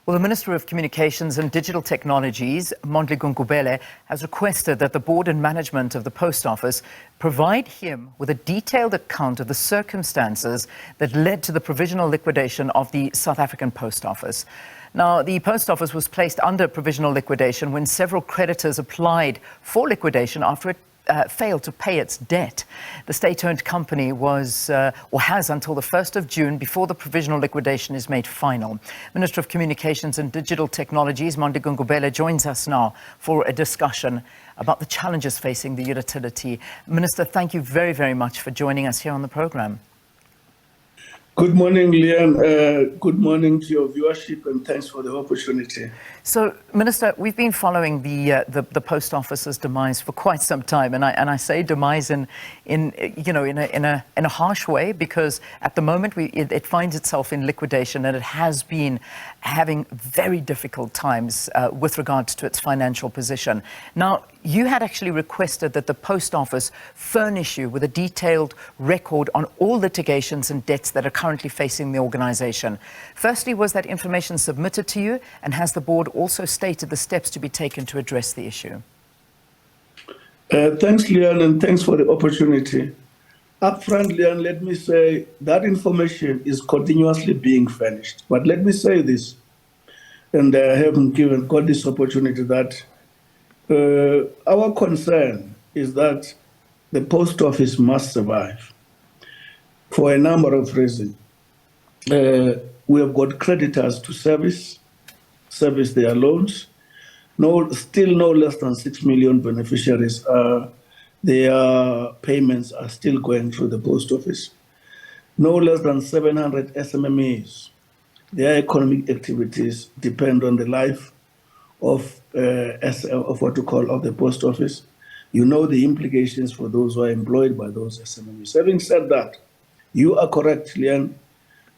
Well, the Minister of Communications and Digital Technologies, Mondli Gungubele, has requested that the board and management of the Post Office provide him with a detailed account of the circumstances that led to the provisional liquidation of the South African Post Office. Now, the Post Office was placed under provisional liquidation when several creditors applied for liquidation after it failed to pay its debt. The state-owned company was or has until the 1st of June before the provisional liquidation is made final. Minister of Communications and Digital Technologies, Mondli Gungubele, joins us now for a discussion about the challenges facing the utility. Minister, thank you very, very much for joining us here on the program. Good morning, Leanne. Good morning to your viewership, and thanks for the opportunity. So, Minister, we've been following the Post Office's demise for quite some time, and I say demise in a harsh way, because at the moment it finds itself in liquidation, and it has been having very difficult times with regards to its financial position. Now, you had actually requested that the Post Office furnish you with a detailed record on all litigations and debts that are currently facing the organisation. Firstly, was that information submitted to you, and has the board also stated the steps to be taken to address the issue? Thanks, Leanne, and thanks for the opportunity. Up front, Leanne, let me say that information is continuously being furnished. But let me say this, and I haven't got this opportunity, that our concern is that the Post Office must survive for a number of reasons. We have got creditors to service their loans. Still no less than 6 million beneficiaries. Their payments are still going through the Post Office. No less than 700 SMMEs. Their economic activities depend on the life of what you call of the Post Office. You know the implications for those who are employed by those SMMEs. Having said that, you are correct, Leanne.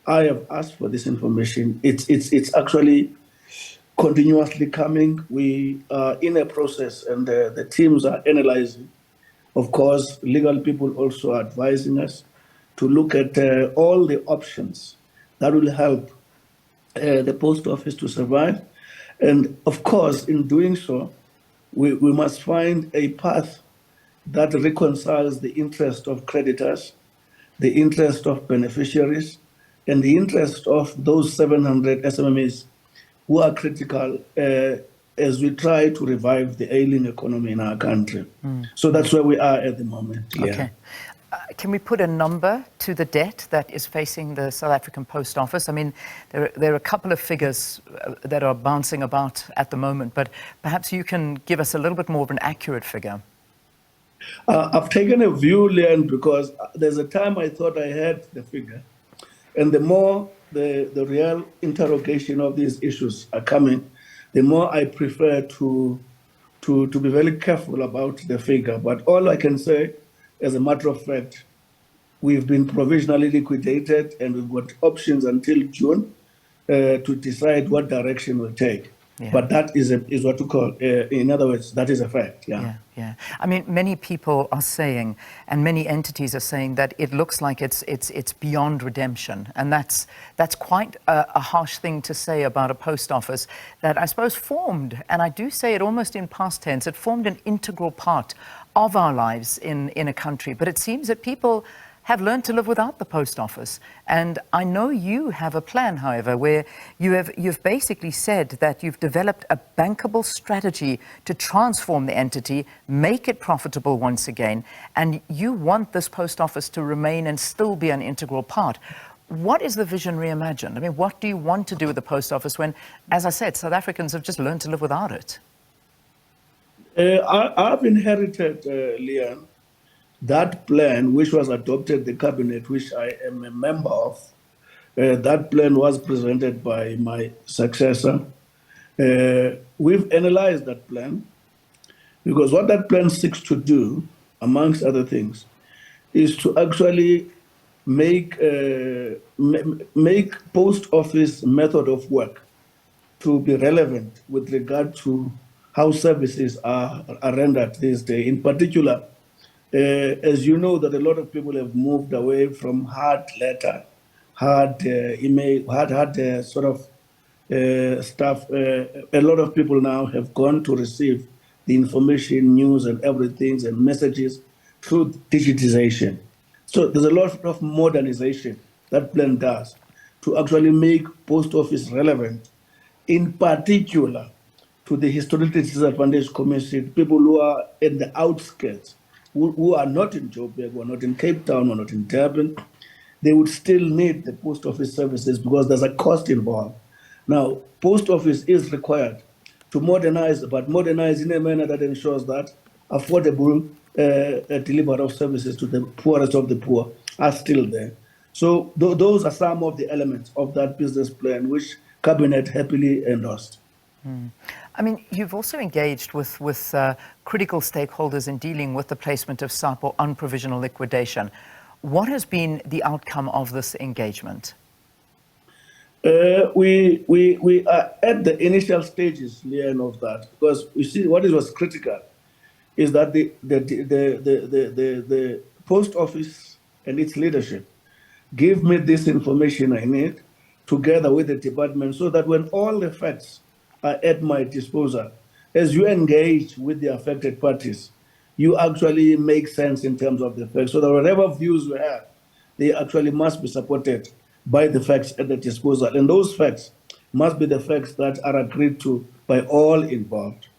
I have asked for this information. It's actually continuously coming. We are in a process, and the teams are analyzing. Of course, legal people also are advising us to look at all the options that will help the Post Office to survive. And of course, in doing so, we must find a path that reconciles the interest of creditors, the interest of beneficiaries, and the interest of those 700 SMMEs who are critical as we try to revive the ailing economy in our country. So that's where we are at the moment. Yeah. Okay. Can we put a number to the debt that is facing the South African Post Office? I mean, there are a couple of figures that are bouncing about at the moment, but perhaps you can give us a little bit more of an accurate figure. I've taken a view, Leanne, because there's a time I thought I had the figure, and the more the real interrogation of these issues are coming, the more I prefer to be very careful about the figure. But all I can say, as a matter of fact, we've been provisionally liquidated, and we've got options until June to decide what direction we'll take. Yeah. But that is what you call, in other words, that is a fact. Yeah. I mean, many people are saying, and many entities are saying, that it looks like it's beyond redemption, and that's quite a harsh thing to say about a post office that I suppose formed, and I do say it almost in past tense, it formed an integral part of our lives in a country. But it seems that people have learned to live without the post office. And I know you have a plan, however, where you've basically said that you've developed a bankable strategy to transform the entity, make it profitable once again, and you want this post office to remain and still be an integral part. What is the vision reimagined? I mean, what do you want to do with the post office when, as I said, South Africans have just learned to live without it? I've inherited, Leanne, that plan, which was adopted, the cabinet, which I am a member of. That plan was presented by my successor. We've analyzed that plan, because what that plan seeks to do, amongst other things, is to actually make post office method of work to be relevant with regard to how services are rendered these days. In particular, as you know, that a lot of people have moved away from hard letter, hard email, hard sort of stuff. A lot of people now have gone to receive the information, news, and everything, and messages through digitization. So there's a lot of modernization that plan does to actually make post office relevant, in particular to the historically disadvantaged community, people who are in the outskirts, who are not in Joburg, who are not in Cape Town, or not in Durban. They would still need the post office services because there's a cost involved. Now, post office is required to modernize, but modernize in a manner that ensures that affordable delivery of services to the poorest of the poor are still there. So those are some of the elements of that business plan which Cabinet happily endorsed. I mean, you've also engaged with critical stakeholders in dealing with the placement of SAPO on provisional liquidation. What has been the outcome of this engagement? We are at the initial stages, Leanne, of that, because you see what was critical is that the post office and its leadership give me this information I need together with the department so that when all the facts are at my disposal, as you engage with the affected parties, you actually make sense in terms of the facts so that whatever views we have, they actually must be supported by the facts at the disposal. And those facts must be the facts that are agreed to by all involved.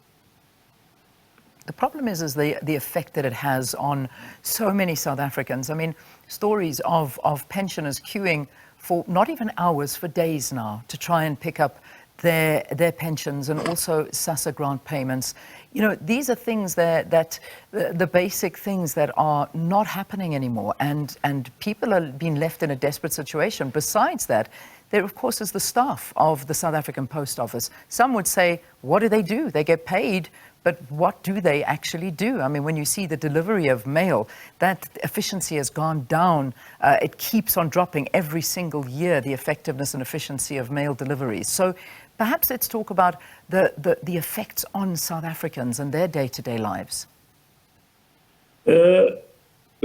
The problem is the effect that it has on so many South Africans. I mean, stories of pensioners queuing for not even hours, for days now, to try and pick up their pensions, and also SASSA grant payments. You know, these are things that the basic things that are not happening anymore, and people are being left in a desperate situation. Besides that, there, of course, is the staff of the South African Post Office. Some would say, what do? They get paid, but what do they actually do? I mean, when you see the delivery of mail, that efficiency has gone down. It keeps on dropping every single year, the effectiveness and efficiency of mail deliveries. So perhaps let's talk about the effects on South Africans and their day-to-day lives.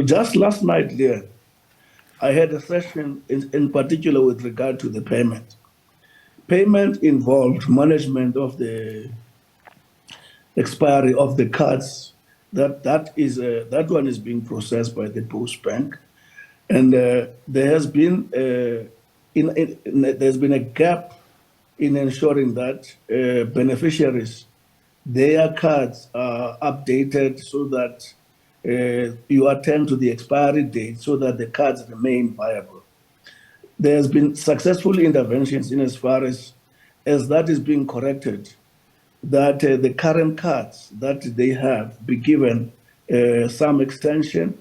Just last night, Leah, I had a session in particular with regard to the payment. Payment involved management of the expiry of the cards. That one is being processed by the Post Bank, and there has been there's been a gap in ensuring that beneficiaries, their cards are updated so that you attend to the expiry date so that the cards remain viable. There has been successful interventions in as far as that is being corrected, that the current cards that they have be given some extension.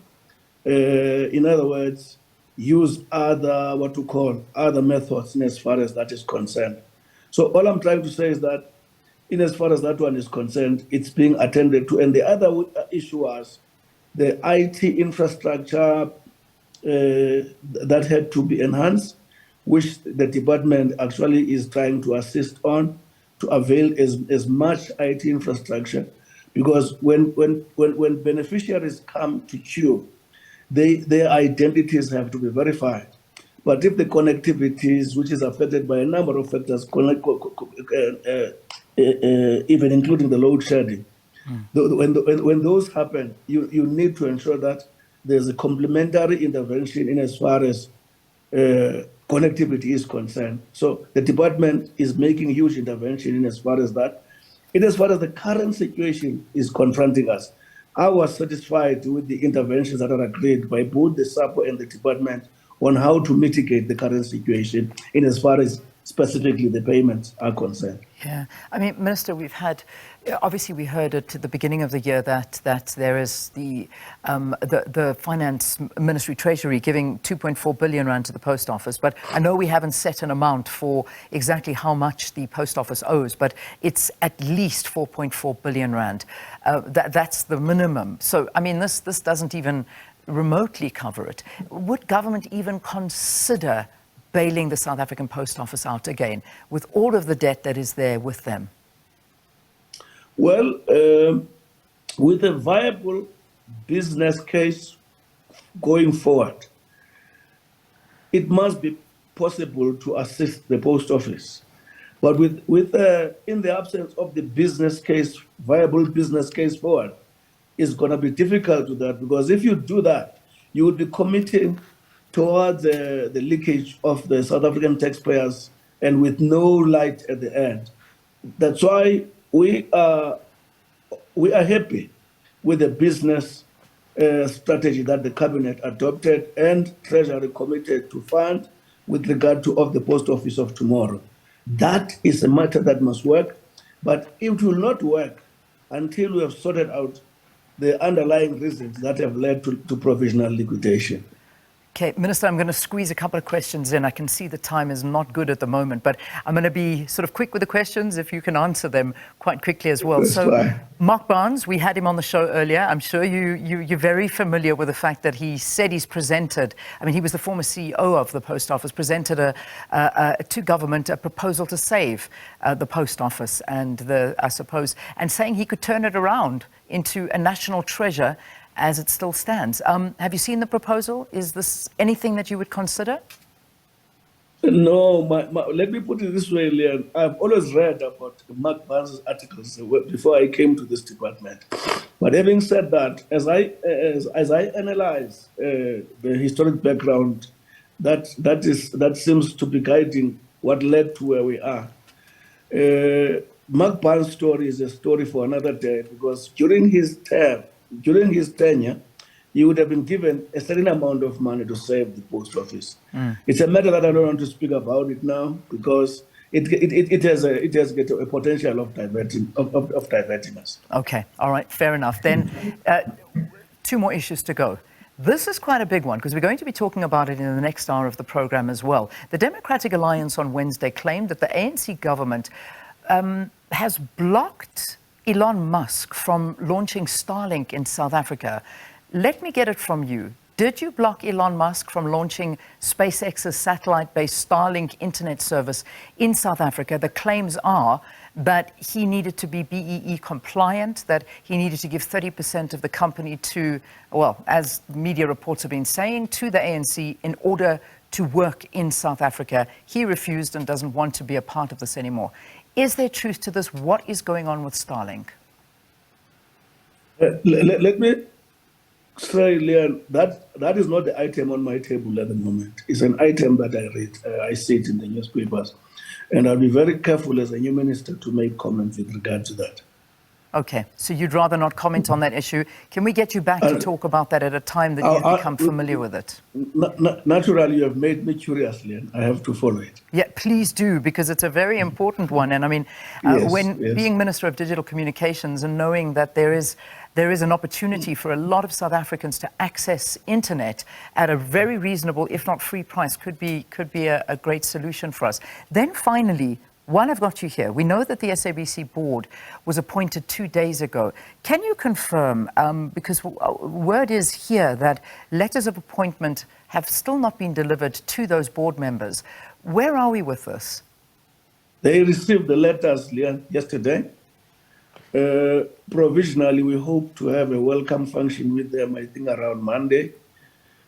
In other words, use other methods in as far as that is concerned. So all I'm trying to say is that in as far as that one is concerned, it's being attended to. And the other issue was the IT infrastructure that had to be enhanced, which the department actually is trying to assist on, to avail as much IT infrastructure, because when beneficiaries come to queue, their identities have to be verified. But if the connectivities, which is affected by a number of factors, even including the load shedding, when those happen, you need to ensure that there's a complementary intervention in as far as connectivity is concerned. So the department is making huge intervention in as far as that. In as far as the current situation is confronting us, I was satisfied with the interventions that are agreed by both the SAPO and the department on how to mitigate the current situation in as far as specifically the payments are concerned. Yeah, I mean, Minister, obviously we heard at the beginning of the year that there is the Finance Ministry Treasury giving 2.4 billion rand to the Post Office, but I know we haven't set an amount for exactly how much the Post Office owes, but it's at least 4.4 billion rand. That's the minimum. So, I mean, this doesn't even remotely cover it. Would government even consider bailing the South African Post Office out again with all of the debt that is there with them? Well, with a viable business case going forward, it must be possible to assist the Post Office. But in the absence of the business case, viable business case forward, it's going to be difficult to that, because if you do that, you would be committing towards the leakage of the South African taxpayers, and with no light at the end. That's why we are happy with the business strategy that the cabinet adopted and Treasury committed to fund with regard to of the post office of tomorrow. That is a matter that must work, but it will not work until we have sorted out the underlying reasons that have led to provisional liquidation. Okay, Minister, I'm going to squeeze a couple of questions in. I can see the time is not good at the moment, but I'm going to be sort of quick with the questions if you can answer them quite quickly as well. That's so, fine. Mark Barnes, we had him on the show earlier. I'm sure you're very familiar with the fact that he said he's presented, I mean, he was the former CEO of the Post Office, presented to government a proposal to save the Post Office and and saying he could turn it around into a national treasure as it still stands. Have you seen the proposal? Is this anything that you would consider? No, let me put it this way, Leon. I've always read about Mark Barnes' articles before I came to this department. But having said that, as I analyze the historic background, that seems to be guiding what led to where we are. Mark Barnes' story is a story for another day, because during his tenure, he would have been given a certain amount of money to save the post office. It's a matter that I don't want to speak about it now, because it has a potential of diverting us. Okay, all right, fair enough. Then two more issues to go. This is quite a big one, because we're going to be talking about it in the next hour of the program as well. The Democratic Alliance on Wednesday claimed that the ANC government has blocked Elon Musk from launching Starlink in South Africa. Let me get it from you. Did you block Elon Musk from launching SpaceX's satellite-based Starlink internet service in South Africa? The claims are that he needed to be BEE compliant, that he needed to give 30% of the company to, well, as media reports have been saying, to the ANC in order to work in South Africa. He refused and doesn't want to be a part of this anymore. Is there truth to this? What is going on with Starlink? Let me say, Leon, that is not the item on my table at the moment. It's an item that I read. I see it in the newspapers. And I'll be very careful as a new minister to make comments with regard to that. Okay, so you'd rather not comment on that issue. Can we get you back to talk about that at a time that you've become familiar with it? Naturally, you have made me curious, Leon. I have to follow it. Yeah, please do, because it's a very important one. And I mean, being Minister of Digital Communications and knowing that there is an opportunity for a lot of South Africans to access internet at a very reasonable, if not free price, could be a great solution for us. Then finally, while I've got you here, we know that the SABC board was appointed 2 days ago. Can you confirm, because word is here that letters of appointment have still not been delivered to those board members. Where are we with this? They received the letters yesterday. Provisionally, we hope to have a welcome function with them, I think, around Monday.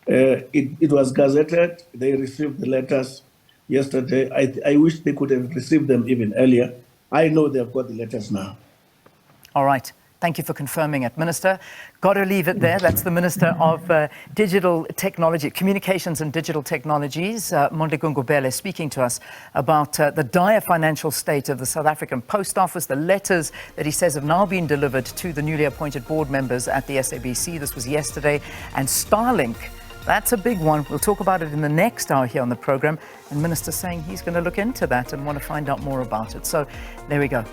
It was gazetted. They received the letters yesterday. I wish they could have received them even earlier. I know they've got the letters now. All right. Thank you for confirming it. Minister, got to leave it there. That's the Minister of Digital Technology, Communications and Digital Technologies, Mondli Gungubele, speaking to us about the dire financial state of the South African Post Office, the letters that he says have now been delivered to the newly appointed board members at the SABC. This was yesterday. And Starlink, that's a big one. We'll talk about it in the next hour here on the program. And Minister saying he's going to look into that and want to find out more about it. So there we go.